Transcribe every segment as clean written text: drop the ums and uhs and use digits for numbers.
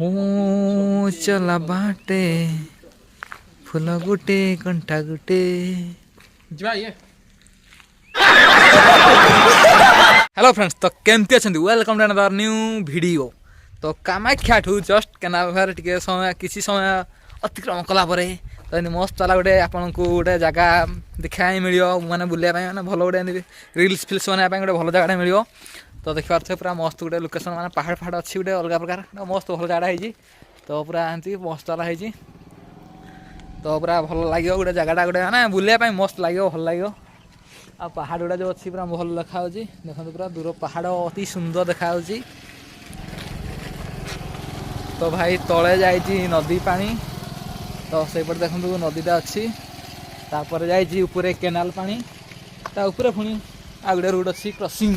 ମୁଁ ଚଲା ବାଟେ ଫୁଲ ଗୁଟେ କଣ୍ଟା ଗୁଟେ ଯିବା ଇଏ। हेलो फ्रेंड्स, तो केमती अच्छे welcome to another new video. तो कामाख्या ठू जस्ट केनाल भार टे समय किसी समय अतिक्रम कलापर तो मस्त चला गोटे आपन को गोटे जगह देखा मिल मैंने बुलाया मैंने भल गोटे रिल्स फिल्स बनाया गोटे भल जगह मिल। तो देखिए पूरा मस्त गोटे लोकेशन मैंने पहाड़ पहाड़ अच्छी गोटे अलग प्रकार मस्त भल जगह है। तो पूरा एमती मस्त चला है तो पूरा भल लगे गोटे जगटा गोटे मैंने बुलाया मस्त लगे भल लगे। आ पहाड़ गुड़ा जो अच्छी पूरा भल देखा देखो पूरा दूर पहाड़ अति सुंदर देखा। तो भाई तले जाइए नदी पानी तो सेपटे देखो नदीटा अच्छी तापर जाइए केनाल पानी ता उपरे पुणी आ गोटे रोड अच्छी क्रॉसिंग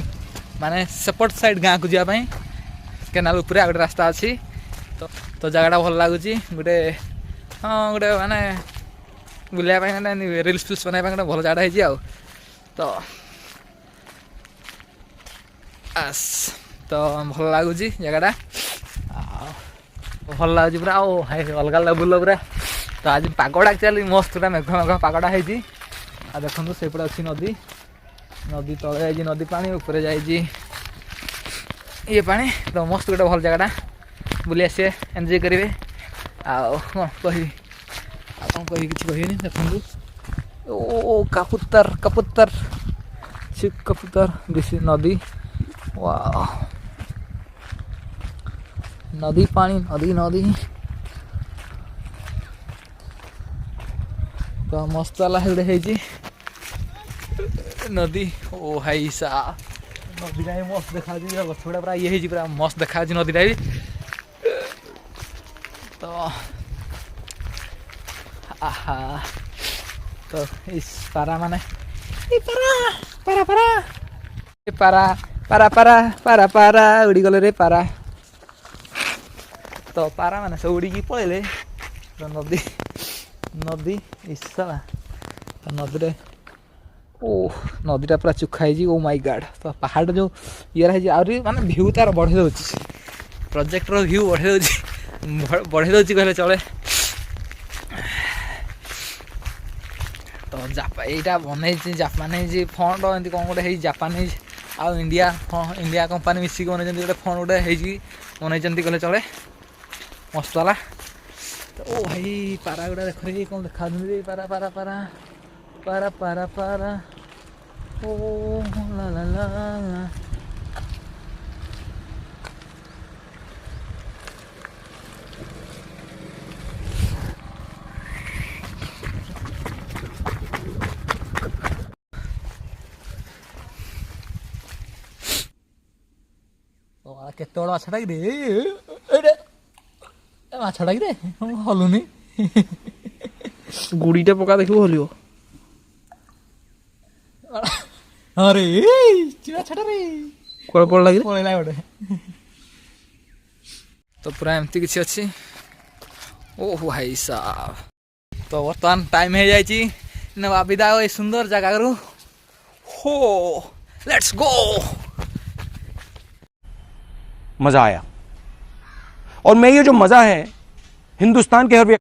माने सेपट साइड गाँ को जावाई केनाल उपरे आ गोटे रास्ता अच्छी। तो जगहटा भल लगुच गोटे हाँ गोटे माने बुलाया मैंने रिल्स फिल्स बनाया गोटे भल जगह है। तो आस तो भल लगुच जगहटा भल लगुच पूरा ओ हाय अलग लेवल पूरा। तो आज पागटा एक्चुअली मस्त पूरा मेघ मेघ पागटा है। देखो सेपटे अच्छी नदी नदी तले जाइए नदी पानी ऊपर जाइए ये पानी तो मस्त गोटे भल जगहटा बुली आसे एंजॉय करेंगे। कौन कह कह कि देखो ओ कबूतर कबूतर चिक कबूतर दिसी नदी वाह नदी पानी नदी नदी तो मस्त वाला है नदी ओ हाई सा नदीटा भी मस्त देखा गछगुड़ा पूरा ये पूरा मस्त देखा नदीटा भी। तो आहा तो इस पारा माने पारा पारा पारा पारा पारा पारा पारा पारा उड़ी गले रे पारा। तो पारा माने सब उड़ी पड़े तो नदी नदी इसा तो नदी रे ओ नदीटा पूरा चुखा है ओ माय गॉड। तो पहाड़ जो ये रही आहुरी माने व्यू तार बढ़े दे प्रोजेक्टर व्यू बढ़े दे कहले चले। तो यहाँ बनई जापानीज फंड एमती कौन गोटे जापानीज आ इंडिया इंडिया कंपानी मिसिक बन गोटे फंड गोटे बनई कहले चले मस्त वाला। तो ओ भाई पारा गुड़ा देख कौन देखा पारा पारा पारा पारा पारा पारा ओ ला ला ला केत माछटा कि माछटा कि हलुनि गुड़ीटा पका देखो हल अरे कौन पड़ा लगे गोटे। तो पूरा एमती किसी अच्छी ओह भाई साहब। तो बर्तमान टाइम हो जाए विदा ये सुंदर जगह हो लेट्स गो। मजा आया और मैं ये जो मजा है हिंदुस्तान के हर व्यक्ति